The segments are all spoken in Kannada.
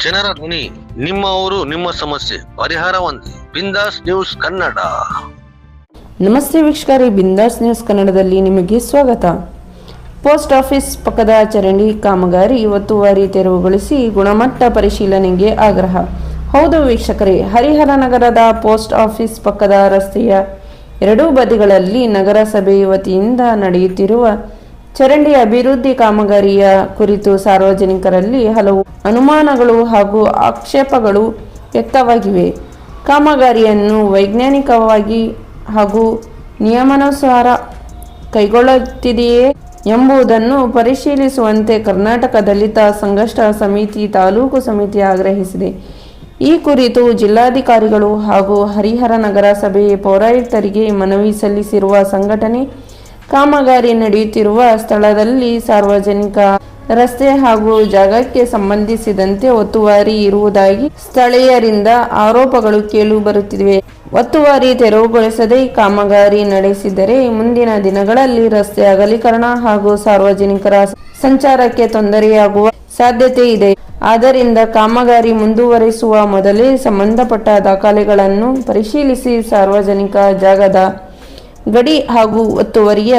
ಜನರ ಧ್ವನಿ, ನಿಮ್ಮ ಊರು ನಿಮ್ಮ ಸಮಸ್ಯೆ ಪರಿಹಾರ ಒಂದೇ. ಬಿಂದಾಸ್ ನ್ಯೂಸ್ ಕನ್ನಡ. ನಮಸ್ತೆ ವೀಕ್ಷಕರೇ, ಬಿಂದಾಸ್ ನ್ಯೂಸ್ ಕನ್ನಡದಲ್ಲಿ ನಿಮಗೆ ಸ್ವಾಗತ. ಪೋಸ್ಟ್ ಆಫೀಸ್ ಪಕ್ಕದ ಚರಂಡಿ ಕಾಮಗಾರಿ ಒತ್ತುವರಿ ತೆರವುಗೊಳಿಸಿ ಗುಣಮಟ್ಟ ಪರಿಶೀಲನೆಗೆ ಆಗ್ರಹ. ಹೌದು ವೀಕ್ಷಕರೇ, ಹರಿಹರ ನಗರದ ಪೋಸ್ಟ್ ಆಫೀಸ್ ಪಕ್ಕದ ರಸ್ತೆಯ ಎರಡೂ ಬದಿಗಳಲ್ಲಿ ನಗರಸಭೆ ವತಿಯಿಂದ ನಡೆಯುತ್ತಿರುವ ಚರಂಡಿ ಅಭಿವೃದ್ಧಿ ಕಾಮಗಾರಿಯ ಕುರಿತು ಸಾರ್ವಜನಿಕರಲ್ಲಿ ಹಲವು ಅನುಮಾನಗಳು ಹಾಗೂ ಆಕ್ಷೇಪಗಳು ವ್ಯಕ್ತವಾಗಿವೆ. ಕಾಮಗಾರಿಯನ್ನು ವೈಜ್ಞಾನಿಕವಾಗಿ ಹಾಗೂ ನಿಯಮಾನುಸಾರ ಕೈಗೊಳ್ಳುತ್ತಿದೆಯೇ ಎಂಬುದನ್ನು ಪರಿಶೀಲಿಸುವಂತೆ ಕರ್ನಾಟಕ ದಲಿತ ಸಂಘರ್ಷ ಸಮಿತಿ ತಾಲೂಕು ಸಮಿತಿ ಆಗ್ರಹಿಸಿದೆ. ಈ ಕುರಿತು ಜಿಲ್ಲಾಧಿಕಾರಿಗಳು ಹಾಗೂ ಹರಿಹರ ನಗರಸಭೆ ಪೌರಾಯುಕ್ತರಿಗೆ ಮನವಿ ಸಲ್ಲಿಸಿರುವ ಸಂಘಟನೆ, ಕಾಮಗಾರಿ ನಡೆಯುತ್ತಿರುವ ಸ್ಥಳದಲ್ಲಿ ಸಾರ್ವಜನಿಕ ರಸ್ತೆ ಹಾಗೂ ಜಾಗಕ್ಕೆ ಸಂಬಂಧಿಸಿದಂತೆ ಒತ್ತುವರಿ ಇರುವುದಾಗಿ ಸ್ಥಳೀಯರಿಂದ ಆರೋಪಗಳು ಕೇಳಿ ಬರುತ್ತಿವೆ. ಒತ್ತುವರಿ ತೆರವುಗೊಳಿಸದೆ ಕಾಮಗಾರಿ ನಡೆಸಿದರೆ ಮುಂದಿನ ದಿನಗಳಲ್ಲಿ ರಸ್ತೆ ಅಗಲೀಕರಣ ಹಾಗೂ ಸಾರ್ವಜನಿಕರ ಸಂಚಾರಕ್ಕೆ ತೊಂದರೆಯಾಗುವ ಸಾಧ್ಯತೆ ಇದೆ. ಆದ್ದರಿಂದ ಕಾಮಗಾರಿ ಮುಂದುವರಿಸುವ ಮೊದಲೇ ಸಂಬಂಧಪಟ್ಟ ದಾಖಲೆಗಳನ್ನು ಪರಿಶೀಲಿಸಿ ಸಾರ್ವಜನಿಕ ಜಾಗದ ಗಡಿ ಹಾಗೂ ಒತ್ತುವರಿಯ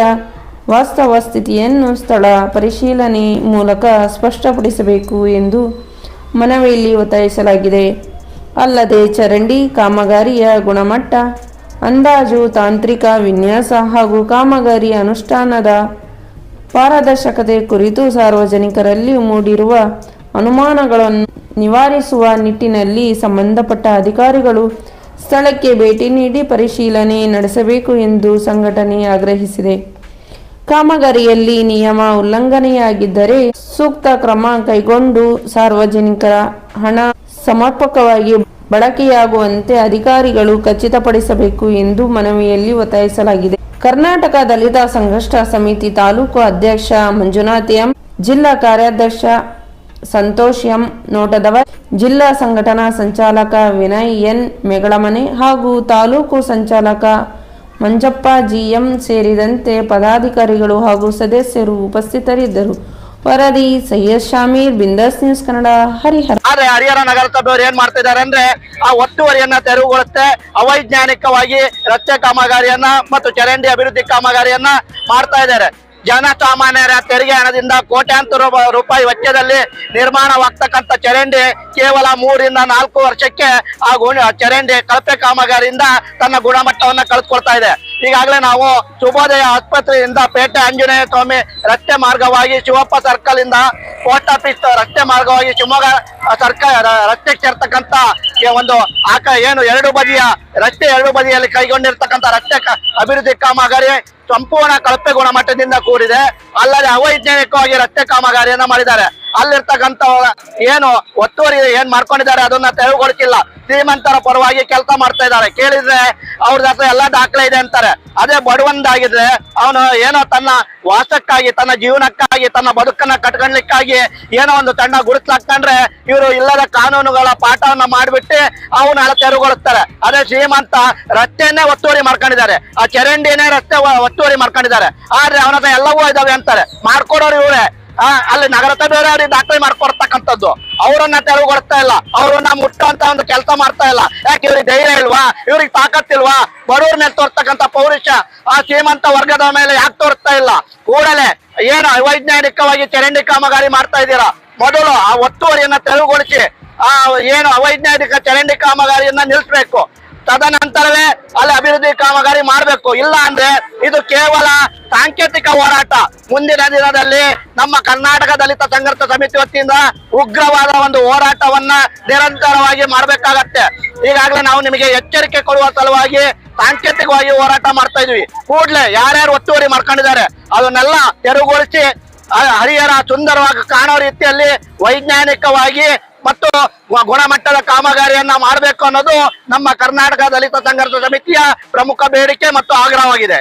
ವಾಸ್ತವ ಸ್ಥಿತಿಯನ್ನು ಸ್ಥಳ ಪರಿಶೀಲನೆ ಮೂಲಕ ಸ್ಪಷ್ಟಪಡಿಸಬೇಕು ಎಂದು ಮನವಿಯಲ್ಲಿ ಒತ್ತಾಯಿಸಲಾಗಿದೆ. ಅಲ್ಲದೆ ಚರಂಡಿ ಕಾಮಗಾರಿಯ ಗುಣಮಟ್ಟ ಅಂದಾಜು, ತಾಂತ್ರಿಕ ವಿನ್ಯಾಸ ಹಾಗೂ ಕಾಮಗಾರಿ ಅನುಷ್ಠಾನದ ಪಾರದರ್ಶಕತೆ ಕುರಿತು ಸಾರ್ವಜನಿಕರಲ್ಲಿ ಮೂಡಿರುವ ಅನುಮಾನಗಳನ್ನು ನಿವಾರಿಸುವ ನಿಟ್ಟಿನಲ್ಲಿ ಸಂಬಂಧಪಟ್ಟ ಅಧಿಕಾರಿಗಳು ಸ್ಥಳಕ್ಕೆ ಭೇಟಿ ನೀಡಿ ಪರಿಶೀಲನೆ ನಡೆಸಬೇಕು ಎಂದು ಸಂಘಟನೆ ಆಗ್ರಹಿಸಿದೆ. ಕಾಮಗಾರಿಯಲ್ಲಿ ನಿಯಮ ಉಲ್ಲಂಘನೆಯಾಗಿದ್ದರೆ ಸೂಕ್ತ ಕ್ರಮ ಕೈಗೊಂಡು ಸಾರ್ವಜನಿಕರ ಹಣ ಸಮರ್ಪಕವಾಗಿ ಬಳಕೆಯಾಗುವಂತೆ ಅಧಿಕಾರಿಗಳು ಖಚಿತಪಡಿಸಬೇಕು ಎಂದು ಮನವಿಯಲ್ಲಿ ಒತ್ತಾಯಿಸಲಾಗಿದೆ. ಕರ್ನಾಟಕ ದಲಿತ ಸಂಘರ್ಷ ಸಮಿತಿ ತಾಲೂಕು ಅಧ್ಯಕ್ಷ ಮಂಜುನಾಥ್ ಎಂ, ಜಿಲ್ಲಾ ಕಾರ್ಯಾಧ್ಯಕ್ಷ ಸಂತೋಷ್ ಎಂ ನೋಟದವರ್, ಜಿಲ್ಲಾ ಸಂಘಟನಾ ಸಂಚಾಲಕ ವಿನಯ್ ಎನ್ ಮೇಗಳಮನೆ ಹಾಗೂ ತಾಲೂಕು ಸಂಚಾಲಕ ಮಂಜಪ್ಪ ಜಿಎಂ ಸೇರಿದಂತೆ ಪದಾಧಿಕಾರಿಗಳು ಹಾಗೂ ಸದಸ್ಯರು ಉಪಸ್ಥಿತರಿದ್ದರು. ವರದಿ ಸೈಯದ್ ಶಾಮೀರ್, ಬಿಂದಾಸ್ ನ್ಯೂಸ್ ಕನ್ನಡ, ಹರಿಹರ. ಹರಿಹರ ನಗರಸಭೆಯವರು ಏನ್ ಮಾಡ್ತಾ ಇದ್ದಾರೆ ಅಂದ್ರೆ ಆ ಒತ್ತುವರಿಯನ್ನ ತೆರವುಗೊಳಿಸುತ್ತೆ ಅವೈಜ್ಞಾನಿಕವಾಗಿ ರಸ್ತೆ ಕಾಮಗಾರಿಯನ್ನ ಮತ್ತು ಚರಂಡಿ ಅಭಿವೃದ್ಧಿ ಕಾಮಗಾರಿಯನ್ನ ಮಾಡ್ತಾ ಇದ್ದಾರೆ. ಜನಸಾಮಾನ್ಯರ ತೆರಿಗೆ ಹಣದಿಂದ ಕೋಟ್ಯಾಂತರ ರೂಪಾಯಿ ವೆಚ್ಚದಲ್ಲಿ ನಿರ್ಮಾಣವಾಗ್ತಕ್ಕಂಥ ಚರಂಡಿ ಕೇವಲ 3 ರಿಂದ 4 ವರ್ಷಕ್ಕೆ ಆ ಚರಂಡಿ ಕಳಪೆ ಕಾಮಗಾರಿಯಿಂದ ತನ್ನ ಗುಣಮಟ್ಟವನ್ನ ಕಳೆದುಕೊಳ್ತಾ ಇದೆ. ಈಗಾಗಲೇ ನಾವು ಶುಭೋದಯ ಆಸ್ಪತ್ರೆಯಿಂದ ಪೇಟೆ ಆಂಜನೇಯ ಸ್ವಾಮಿ ರಸ್ತೆ ಮಾರ್ಗವಾಗಿ ಶಿವಪ್ಪ ಸರ್ಕಲ್ ಇಂದ ಪೋಸ್ಟ್ ಆಫೀಸ್ ರಸ್ತೆ ಮಾರ್ಗವಾಗಿ ಶಿವಮೊಗ್ಗ ರಸ್ತೆಗೆ ಸೇರ್ತಕ್ಕಂಥ ಒಂದು ಏನು ಎರಡು ಬದಿಯಲ್ಲಿ ಕೈಗೊಂಡಿರ್ತಕ್ಕಂಥ ರಸ್ತೆ ಅಭಿವೃದ್ಧಿ ಕಾಮಗಾರಿ ಸಂಪೂರ್ಣ ಕಳಪೆ ಗುಣಮಟ್ಟದಿಂದ ಕೂಡಿದೆ. ಅಲ್ಲದೆ ಅವೈಜ್ಞಾನಿಕವಾಗಿ ರಸ್ತೆ ಕಾಮಗಾರಿಯನ್ನ ಮಾಡಿದ್ದಾರೆ. ಅಲ್ಲಿರ್ತಕ್ಕಂಥ ಏನು ಒತ್ತುವರಿ ಏನ್ ಮಾಡ್ಕೊಂಡಿದ್ದಾರೆ ಅದನ್ನ ತೆರವುಗೊಳಿಸಿಲ್ಲ. ಶ್ರೀಮಂತರ ಪರವಾಗಿ ಕೆಲಸ ಮಾಡ್ತಾ ಇದ್ದಾರೆ. ಕೇಳಿದ್ರೆ ಅವ್ರ ಹತ್ರ ಎಲ್ಲ ದಾಖಲೆ ಇದೆ ಅಂತಾರೆ. ಅದೇ ಬಡವಂದಾಗಿದ್ರೆ ಅವನು ಏನೋ ತನ್ನ ವಾಸಕ್ಕಾಗಿ, ತನ್ನ ಜೀವನಕ್ಕಾಗಿ, ತನ್ನ ಬದುಕನ್ನ ಕಟ್ಕೊಳ್ಲಿಕ್ಕಾಗಿ ಏನೋ ಒಂದು ಸಣ್ಣ ಗುರುತಾಕೊಂಡ್ರೆ ಇವರು ಇಲ್ಲದ ಕಾನೂನುಗಳ ಪಾಠವನ್ನ ಮಾಡ್ಬಿಟ್ಟು ಅವನ್ನೆಲ್ಲ ತೆರವುಗೊಳಿಸ್ತಾರೆ. ಅದೇ ಶ್ರೀಮಂತ ರಸ್ತೆಯನ್ನೇ ಒತ್ತುವರಿ ಮಾಡ್ಕೊಂಡಿದ್ದಾರೆ, ಆ ಚರಂಡಿನೇ ರಸ್ತೆ ಒತ್ತುವರಿ ಮಾಡ್ಕೊಂಡಿದ್ದಾರೆ. ಆದ್ರೆ ಅವನ ಹತ್ರ ಎಲ್ಲವೂ ಇದಾವೆ ಅಂತಾರೆ. ಮಾಡ್ಕೊಡೋರು ಇವರೇ. ಅಲ್ಲಿ ನಗರಸಭೆಯವರೇ ಅವ್ರಿಗೆ ದಾಖಲೆ ಮಾಡ್ಕೊಡ್ತಕ್ಕಂಥದ್ದು. ಅವರನ್ನ ತೆರವುಗೊಳಿಸ್ತಾ ಇಲ್ಲ, ಅವ್ರನ್ನ ಮುಟ್ಟುವಂತ ಒಂದು ಕೆಲಸ ಮಾಡ್ತಾ ಇಲ್ಲ. ಯಾಕೆ ಇವ್ರಿಗೆ ಧೈರ್ಯ ಇಲ್ವಾ? ಇವ್ರಿಗೆ ತಾಕತ್ತಿಲ್ವಾ? ಬಡವ್ರ ಮೇಲೆ ತೋರ್ತಕ್ಕಂಥ ಪೌರುಷ ಆ ಶ್ರೀಮಂತ ವರ್ಗದ ಮೇಲೆ ಯಾಕೆ ತೋರಿಸ್ತಾ ಇಲ್ಲ? ಕೂಡಲೇ ಏನು ಅವೈಜ್ಞಾನಿಕವಾಗಿ ಚರಂಡಿ ಕಾಮಗಾರಿ ಮಾಡ್ತಾ ಇದ್ದೀರಾ, ಮೊದಲು ಆ ಒತ್ತುವರಿಯನ್ನ ತೆರವುಗೊಳಿಸಿ ಆ ಏನು ಅವೈಜ್ಞಾನಿಕ ಚರಂಡಿ ಕಾಮಗಾರಿಯನ್ನ ನಿಲ್ಲಿಸ್ಬೇಕು. ತದನಂತರವೇ ಅಲ್ಲಿ ಅಭಿವೃದ್ಧಿ ಕಾಮಗಾರಿ ಮಾಡಬೇಕು. ಇಲ್ಲ ಅಂದ್ರೆ ಇದು ಕೇವಲ ಸಾಂಕೇತಿಕ ಹೋರಾಟ. ಮುಂದಿನ ದಿನದಲ್ಲಿ ನಮ್ಮ ಕರ್ನಾಟಕ ದಲಿತ ಸಂಘರ್ಷ ಸಮಿತಿ ವತಿಯಿಂದ ಉಗ್ರವಾದ ಒಂದು ಹೋರಾಟವನ್ನ ನಿರಂತರವಾಗಿ ಮಾಡಬೇಕಾಗತ್ತೆ. ಈಗಾಗಲೇ ನಾವು ನಿಮಗೆ ಎಚ್ಚರಿಕೆ ಕೊಡುವ ಸಲುವಾಗಿ ಸಾಂಕೇತಿಕವಾಗಿ ಹೋರಾಟ ಮಾಡ್ತಾ ಇದೀವಿ. ಕೂಡಲೇ ಯಾರ್ಯಾರು ಒತ್ತುವರಿ ಮಾಡ್ಕೊಂಡಿದ್ದಾರೆ ಅದನ್ನೆಲ್ಲ ತೆರವುಗೊಳಿಸಿ ಹರಿಹರ ಸುಂದರವಾಗಿ ಕಾಣೋ ರೀತಿಯಲ್ಲಿ ವೈಜ್ಞಾನಿಕವಾಗಿ ಮತ್ತು ಗುಣಮಟ್ಟದ ಕಾಮಗಾರಿಯನ್ನ ಮಾಡಬೇಕು ಅನ್ನೋದು ನಮ್ಮ ಕರ್ನಾಟಕ ದಲಿತ ಸಂಘರ್ಷ ಸಮಿತಿಯ ಪ್ರಮುಖ ಬೇಡಿಕೆ ಮತ್ತು ಆಗ್ರಹವಾಗಿದೆ.